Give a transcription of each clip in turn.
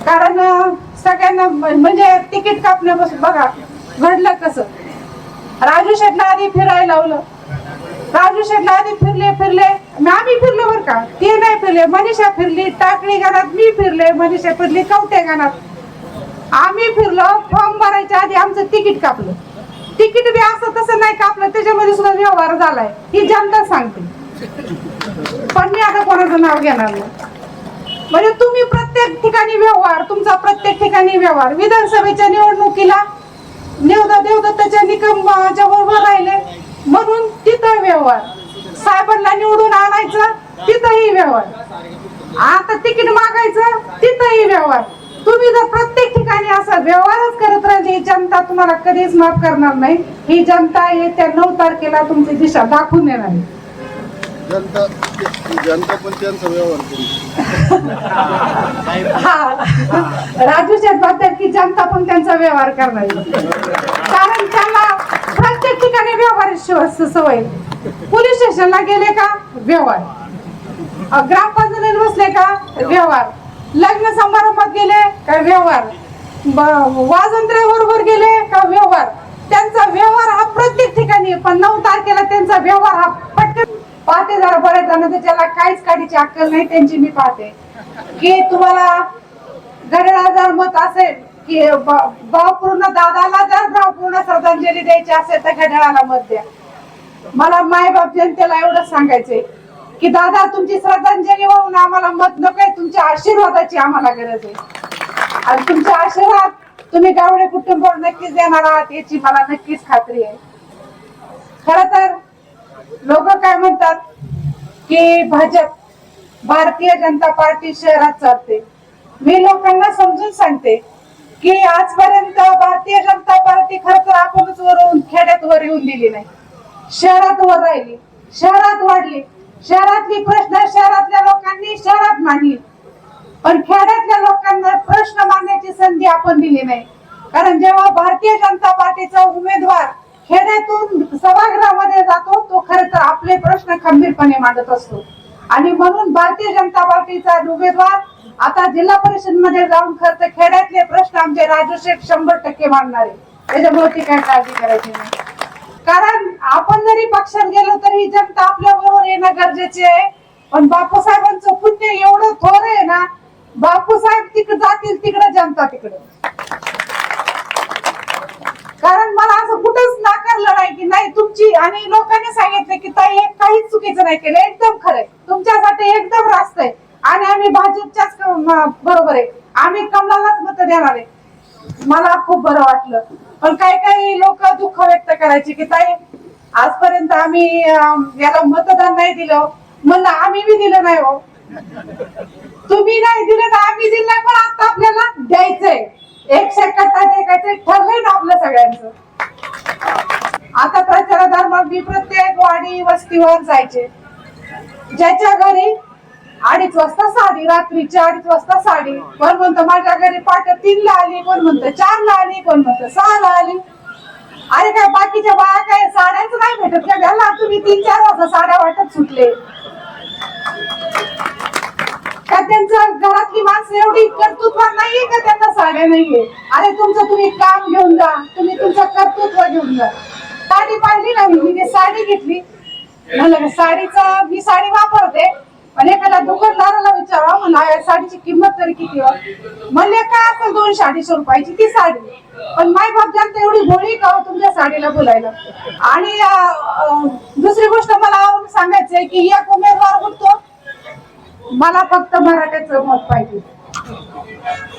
कारण सगळ्यांना म्हणजे तिकीट कापण्यापासून बघा घडलं कसं. राजू शेटला आधी फिरायला लावलं, राजू शेटला आधी फिरले आम्ही फिरलो बरं का, ते नाही फिरले. मनीषा फिरली टाकळी गाणात, मी फिरले, मनीषा फिरली कवटे गाणात. आम्ही फिरलो, फॉर्म भरायच्या आधी आमचं तिकीट कापलं. तिकीट बी असं तसं नाही कापलं, त्याच्यामध्ये सुद्धा व्यवहार झालाय, ही जनता सांगते. पण मी आता कोणाचं नाव घेणार नाही. म्हणजे तुम्ही प्रत्येक ठिकाणी व्यवहार, तुमचा प्रत्येक ठिकाणी व्यवहार. विधानसभेच्या निवडणुकीला देवदत्ताच्या निकमाच्या बरोबर राहिले म्हणून तिथं व्यवहार, साहेबांना निवडून आणायचं तिथंही व्यवहार, आता तिकीट मागायचं तिथंही व्यवहार. तुम्ही जर प्रत्येक ठिकाणी असा व्यवहारच करत राहिली, जनता तुम्हाला कधीच माफ करणार नाही. ही जनता येत्या 9 तारखेला तुमची दिशा दाखवून देणार आहे. जनता पण त्यांचा व्यवहार करू. हा, राजू शेठ म्हणतात की जनता पण त्यांचा व्यवहार करणार आहे. कारण त्यांना प्रत्येक ठिकाणी व्यवहार सवय. पोलीस स्टेशनला गेले का व्यवहार, ग्रामपंचायतीत बसले का व्यवहार, लग्न समारंभात गेले का व्यवहार, वाजंत्र्या बरोबर गेले का व्यवहार. त्यांचा व्यवहार हा प्रत्येक ठिकाणी. पण 9 तारखेला त्यांचा व्यवहार हा पटकन पाहते. जरा बरेच जण त्याला काहीच काढीची अक्कल नाही त्यांची. मी पाहते की तुम्हाला घड्याळा जर मत असेल की भावपूर्ण दादाला जर भावपूर्ण श्रद्धांजली द्यायची असेल तर घड्याळाला मत द्या. मला मायबाप जनतेला एवढंच सांगायचंय की दादा तुमची श्रद्धांजली वाहून आम्हाला मत नकोय, तुमच्या आशीर्वादाची आम्हाला गरज आहे. आणि तुमचा आशीर्वाद तुम्ही गावडे कुटुंबावर नक्कीच देणार आहात याची मला नक्कीच खात्री आहे. खर तर लोक काय म्हणतात की भाजप भारतीय जनता पार्टी शहरात चालते. मी लोकांना समजून सांगते की आजपर्यंत भारतीय जनता पार्टी खर तर आपणच वरून खेड्यात वर येऊन दिली नाही. शहरात वर राहिली, शहरात वाढली, शहरातली प्रश्न शहरातल्या लोकांनी शहरात मांडली. पण खेड्यातल्या लोकांना प्रश्न मांडण्याची संधी आपण दिली नाही. कारण जेव्हा भारतीय जनता पार्टीचा उमेदवार खेड्यातून सभागृहामध्ये जातो तो खरं तर आपले प्रश्न खंबीरपणे मांडत असतो. आणि म्हणून भारतीय जनता पार्टीचा उमेदवार आता जिल्हा परिषद मध्ये जाऊन खरं तर खेड्यातले प्रश्न आमचे राजू शेठ 100% मांडणार आहे. त्याच्यामुळे ती काय काळजी करायची नाही. कारण आपण जरी पक्षात गेलो तरी जनता आपल्या बरोबर येणं गरजेचे आहे. पण बापूसाहेबांचं पुण्य एवढं थोर आहे ना, बापूसाहेब तिकडे जातील तिकडे जनता तिकडे. कारण मला असं कुठंच नाकारलं नाही की नाही तुमची, आणि लोकांनी सांगितलं की ताई काहीच चुकीचं नाही केलं, एकदम खरंय, तुमच्यासाठी एकदम रास्त आहे आणि आम्ही भाजपच्याच बरोबर आहे, आम्ही कमलालाच मत देणार आहे. मला खूप बरं वाटलं. पण काही लोक दुःख व्यक्त करायचे की ताई आजपर्यंत आम्ही याला मतदान नाही दिलं. म्हणलं आम्ही बी दिलं नाही हो, तुम्ही नाही दिलं तर आम्ही दिलं नाही, पण आता आपल्याला द्यायचंय. 100% द्यायचंय ठरलंय ना आपलं सगळ्यांचं. आता प्रचारादरम्यान मी प्रत्येक वाडी वस्तीवर जायचे. ज्याच्या घरी 2:30 वाजता साडी, रात्रीच्या 2:30 वाजता साडी, कोण म्हणतं माझ्या घरी पाठ 3ला आली, कोण म्हणतं 4ला आली, कोण म्हणतं 6ला आली. अरे काय बाकीच्या बाया काय साड्याच नाही भेटत का घ्यायला? तुम्ही 3-4 वाजता साड्या वाटत सुटले का? त्यांच्या घरातली माणसं एवढी कर्तृत्वान नाहीये का त्यांना साड्या नाहीये? अरे तुमचं तुम्ही काम घेऊन जा, तुम्ही तुमचं कर्तृत्व घेऊन जा. साडी पाहिली नाही, मी साडी घेतली. म्हणलं साडीचा, मी साडी वापरते पण एखाद्या दुकानदाराला विचारा म्हणा या साडीची किंमत तरी किती हो? म्हणले काय असेल 200-250 रुपयाची ती साडी. पण माय बाप जनता एवढी भोळी का हो तुमच्या साडीला बोलायला? आणि दुसरी गोष्ट मला सांगायचंय की एक उमेदवार उठतो, मला फक्त मराठ्याचं मत पाहिजे,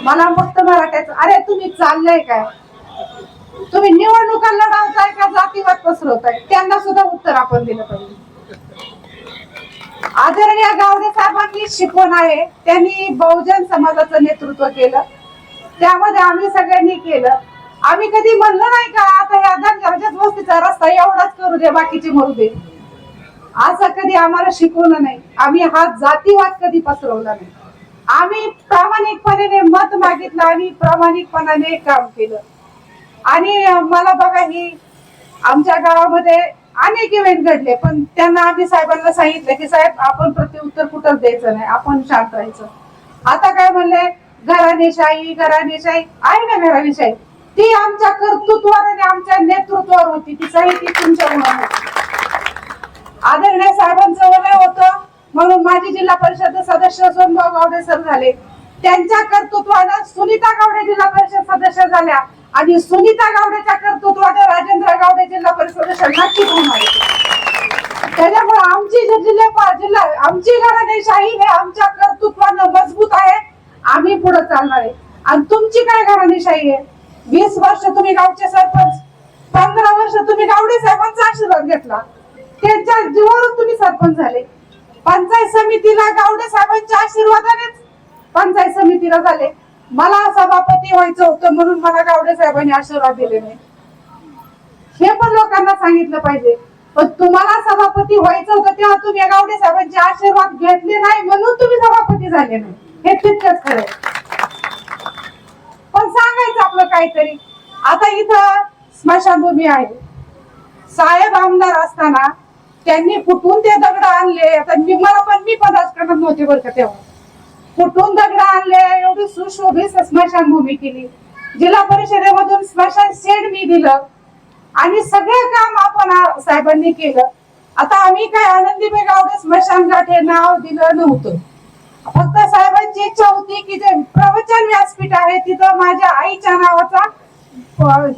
मला फक्त मराठ्याचं. अरे तुम्ही चाललंय काय? तुम्ही निवडणुका लढवताय का जातीवाद पसरवताय? त्यांना सुद्धा उत्तर आपण दिलं पाहिजे. आदरणीय गावडे साहेबांनी शिकवण आहे, त्यांनी बहुजन समाजाचं नेतृत्व केलं, त्यामध्ये आम्ही सगळ्यांनी केलं. आम्ही कधी म्हणलं नाही का आता या धनगराच्याच वस्तीचा रस्ता एवढाच करू दे बाकीचे मरू दे, असं कधी आम्हाला शिकवलं नाही. आम्ही हा जातीवाद कधी पसरवला नाही. आम्ही प्रामाणिकपणे मत मागितलं आणि प्रामाणिकपणाने काम केलं. आणि मला बघा ही आमच्या गावामध्ये अनेक इव्हेंट घडले, पण त्यांना आम्ही साहेबांना सांगितलं की साहेब आपण प्रत्युत्तर कुठंच द्यायचं नाही, आपण शांत राहायचं. आता काय म्हणले घराणेशाही घराणेशाही आहे ना, घराणेशाही ती आमच्या कर्तृत्वावर आणि आमच्या नेतृत्वावर होती. ती सही ती तुमच्या मुलावर आदरणीय साहेबांचं वलय होतं म्हणून माझी जिल्हा परिषद सदस्य सोनभाऊ गावडे सर झाले. त्यांच्या कर्तृत्वानं सुनीता गावडे जिल्हा परिषद सदस्य झाल्या आणि सुनीता गावडेच्या कर्तृत्वाने राजेंद्र गावडे जिल्हा परिषद सदस्य नक्कीच होणार. त्याच्यामुळे आमची जिल्हा आमची घराणेशाही हे आमच्या कर्तृत्वानं मजबूत आहे. आम्ही पुढे चालणार आहे. आणि तुमची काय घराणेशाही आहे? 20 वर्ष तुम्ही गावचे सरपंच, 15 वर्ष तुम्ही गावडे साहेबांचा आशीर्वाद घेतला, त्यांच्या जीवावरून तुम्ही सरपंच झाले. पंचायत समितीला गावडे साहेबांच्या आशीर्वादानेच पंचायत समितीला झाले. मला सभापती व्हायचं होतं म्हणून मला गावडे साहेबांनी आशीर्वाद दिले नाही, हे पण लोकांना सांगितलं पाहिजे. पण तुम्हाला सभापती व्हायचं होतं तेव्हा तुम्ही गावडे साहेबांचे आशीर्वाद घेतले नाही म्हणून तुम्ही सभापती झाले नाही, हे तितकंच खरं. पण सांगायचं आपलं काहीतरी. आता इथं स्मशानभूमी आहे. साहेब आमदार असताना त्यांनी कुठून ते दगड आणले? आता मी पण राजकारणात नव्हते बरं का तेव्हा. कुठून दगड आणले? एवढी सुशोभित स्मशानभूमी केली. जिल्हा परिषदेमधून स्मशान शेड मी दिलं आणि सगळं काम आपण साहेबांनी केलं. आता आम्ही काय आनंदीबाई गावडे स्मशान घाट हे नाव दिलं नव्हतं. फक्त साहेबांची इच्छा होती की जे प्रवचन व्यासपीठ आहे तिथं माझ्या आईच्या नावाचा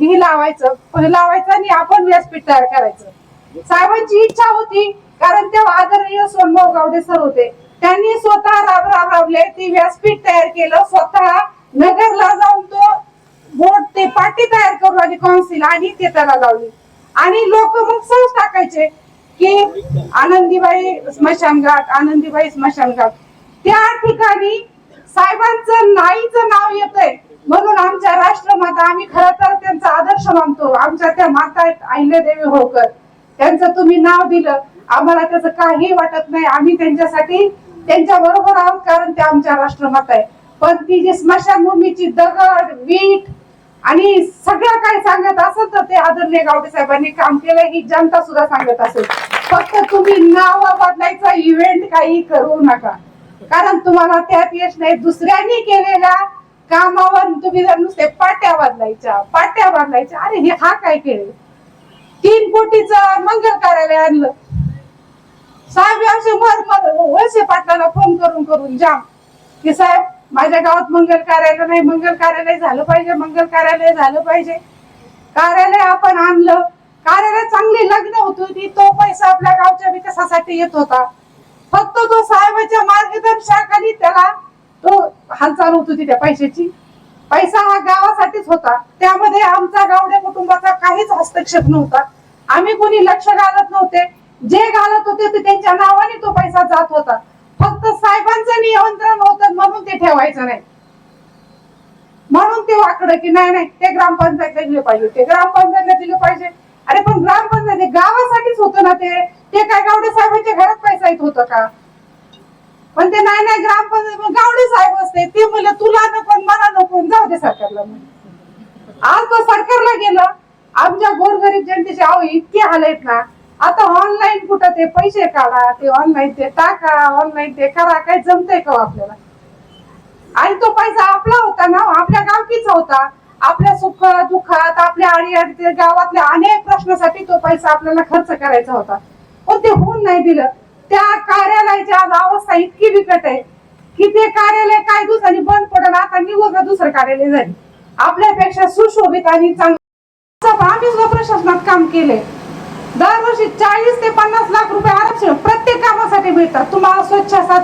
ही लावायचं आणि आपण व्यासपीठ तयार करायचं. साहेबांची इच्छा होती कारण तेव्हा आदरणीय सोनभाऊ गावडे सर होते. त्यांनी स्वतः राबले ते व्यासपीठ तयार केलं. स्वतः नगरला जाऊन तो बोर्ड ते पाटी तयार करू आणि कौन्सिल आणि ते त्याला लावली आणि लोक मग सहज टाकायचे की आनंदीबाई स्मशानघाट, आनंदीबाई स्मशानघाट. त्या ठिकाणी साहेबांचं नाईचं नाव येतंय म्हणून आमच्या राष्ट्रमाता, आम्ही खरं तर त्यांचा आदर्श मानतो. आमच्या त्या माता आहेत अहिल्यादेवी होळकर, त्यांचं तुम्ही नाव दिलं, आम्हाला त्याचं काही वाटत नाही. आम्ही त्यांच्यासाठी त्यांच्या बरोबर आहोत कारण त्या आमच्या राष्ट्रमाता आहे. पण ती जी स्मशानभूमीची दगड वीट आणि सगळं काय सांगत असेल तर ते आदरणीय गावडे साहेबांनी काम केलं, ही जनता सुद्धा सांगत असेल. फक्त तुम्ही नाव बदलायचा इव्हेंट काही करू नका कारण तुम्हाला त्यात यश नाही. दुसऱ्यांनी केलेल्या कामावर तुम्ही जर नुसते पाट्या बदलायच्या अरे हे हा काय केले? 3 कोटीचं मंगल कार्यालय आणलं. साहेब वळसे पाटलाला फोन करून जाम की साहेब माझ्या गावात मंगल कार्यालय नाही, मंगल कार्यालय झालं पाहिजे. कार्यालय आपण आणलं. कार्यालय चांगली लग्न होत होती. तो पैसा आपल्या गावच्या विकासासाठी येत होता. फक्त तो साहेबांच्या मार्गदर्शनाखाली त्याला तो हालचाल होत होती. त्या पैशाची पैसा हा गावासाठीच होता. त्यामध्ये आमचा गावडे कुटुंबाचा काहीच हस्तक्षेप नव्हता. आम्ही कोणी लक्ष घालत नव्हते. जे घालत होते ते त्यांच्या नावाने तो पैसा जात होता. फक्त साहेबांचं नियंत्रण होतं म्हणून ते ठेवायचं नाही. म्हणून ते वाकडं की नाही ते ग्रामपंचायतला दिले पाहिजे, अरे पण ग्रामपंचायत गावासाठीच होतं ना. ते काय गावडे साहेबांच्या घरात पैसा येत होतं का? पण ते नाही ग्रामपंचायत गावडे साहेब असते ते म्हणलं तुला नको मला नको जाऊ दे सरकारला. आज तो सरकारला गेलं. आमच्या गोरगरीब जनतेचे अहो इतके हाल आहेत ना. आता ऑनलाईन कुठं ते पैसे काढा, ते ऑनलाईन ते टाका, ऑनलाईन ते करा, काय जमतंय का आपल्याला? आणि तो पैसा आपला होता ना, आपल्या गावकीचा होता. आपल्या सुख दुःखात आपल्या अडीअडचणी गावातल्या अनेक प्रश्नासाठी तो पैसा आपल्याला खर्च करायचा होता. पण ते होऊन नाही दिलं. त्या कार्यालयाची आज अवस्था इतकी बिकट आहे की ते कार्यालय काही दिवसांनी बंद पडलं. आता निवडणूक दुसरं कार्यालय झाली. आपल्यापेक्षा सुशोभित आणि चांगलं आम्ही सुद्धा प्रशासनात काम केले. दरवर्षी 40 ते 50 लाख रुपये आरक्षण प्रत्येक कामासाठी मिळतात. तुम्हाला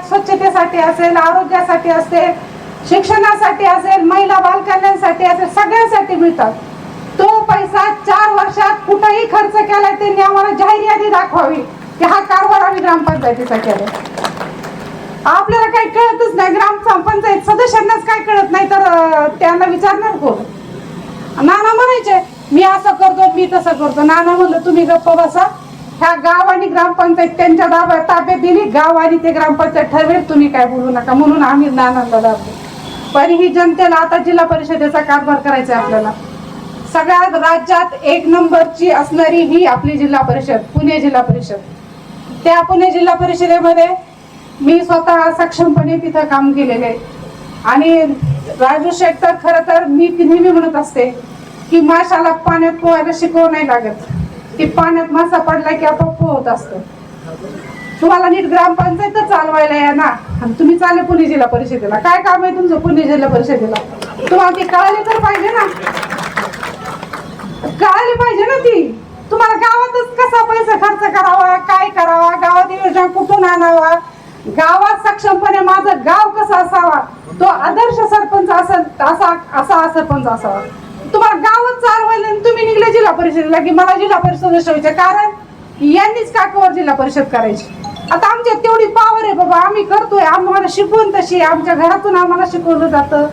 स्वच्छतेसाठी असेल, आरोग्यासाठी असेल, शिक्षणासाठी असेल, महिला बाल कल्याणासाठी असेल, सगळ्यासाठी मिळतात. तो पैसा 4 वर्षात कुठेही खर्च केलाय त्यांनी आम्हाला जाहीर यादी दाखवावी की हा कारभार आम्ही ग्रामपंचायतीचा केला. आपल्याला काही कळतच नाही. ग्रामपंचायत सदस्यांनाच काय कळत नाही तर त्यांना विचारणार कोण? नाना म्हणायचे मी असं करतो मी तसं करतो. नाना म्हणलं तुम्ही गप्प बसा. ह्या गाव आणि ग्रामपंचायत त्यांच्या ताब्यात दिली. गाव आणि ते ग्रामपंचायत ठरवेल, तुम्ही काय बोलू नका म्हणून आम्ही नानांना दाबलो. पण ही जनतेला आता जिल्हा परिषदेचा कारभार करायचा आपल्याला. सगळ्यात राज्यात 1 नंबरची असणारी ही आपली जिल्हा परिषद, पुणे जिल्हा परिषद. त्या पुणे जिल्हा परिषदेमध्ये मी स्वतः सक्षमपणे तिथं काम केलेले आणि राजू शेठ तर खरं तर मी नेहमी म्हणत असते की माशाला पाण्यात पोहायला शिकवू नाही लागत, की पाण्यात मासा पडला की आपोआप पोहत असतो. तुम्हाला नीट ग्रामपंचायत चालवायला या ना, आणि तुम्ही चालले पुणे जिल्हा परिषदेला. काय काम आहे तुमचं पुणे जिल्हा परिषदेला? तुम्हाला ती कळाली तर पाहिजे ना, कळाली पाहिजे ना ती. तुम्हाला गावातच कसा पैसा खर्च करावा, काय करावा, गावात योजना कुठून आणावा, गावात सक्षमपणे माझं गाव कसं असावा, तो आदर्श सरपंच असा सरपंच असावा. तुम्हाला गावात चालवायला तुम्ही निघले जिल्हा परिषदेला की मला जिल्हा परिषद बसवायचं, कारण यांनीच काकवर जिल्हा परिषद करायची. आता आमच्यात तेवढी पावर आहे बाबा, आम्ही करतोय, आम्हाला शिकवून तशी आमच्या घरातून आम्हाला शिकवलं जातं,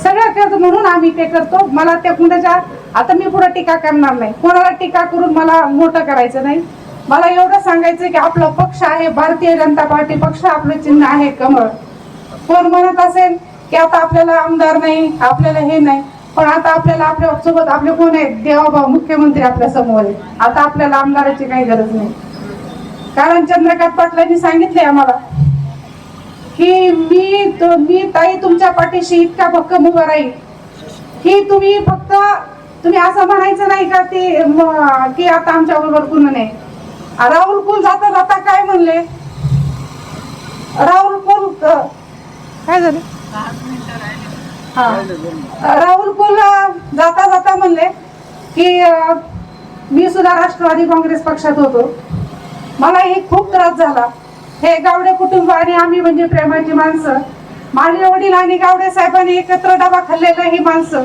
सगळं करतो म्हणून आम्ही ते करतो. मला त्या कुणाच्या आता मी पुढे टीका करणार नाही, कोणाला टीका करून मला मोठं करायचं नाही. मला एवढं सांगायचं की आपला पक्ष आहे भारतीय जनता पार्टी पक्ष, आपलं चिन्ह आहे कमळ. कोण म्हणत असेल की आता आपल्याला आमदार नाही, आपल्याला हे नाही, पण आता आपल्याला आपल्या सोबत आपले कोण आहेत, देवाभाऊ मुख्यमंत्री आपल्या समोर आहे. आता आपल्याला आमदाराची काही गरज नाही, कारण चंद्रकांत पाटलांनी सांगितले आम्हाला की मी ताई तुमच्या पाठीशी इतका भक्कम उभा राहील की तुम्ही फक्त तुम्ही असं म्हणायचं नाही का की आता आमच्या बरोबर कोण नाही. राहुल कुल जाता जाता काय म्हणले, राहुल कुल काय झाले, राहुल कुल जाता जाता म्हणले की मी सुद्धा राष्ट्रवादी काँग्रेस पक्षात होतो, मला हे खूप त्रास झाला. हे गावडे कुटुंब आणि आम्ही म्हणजे प्रेमाची माणसं, माझे वडील आणि गावडे साहेबांनी एकत्र डबा खाल्लेलं ही माणसं,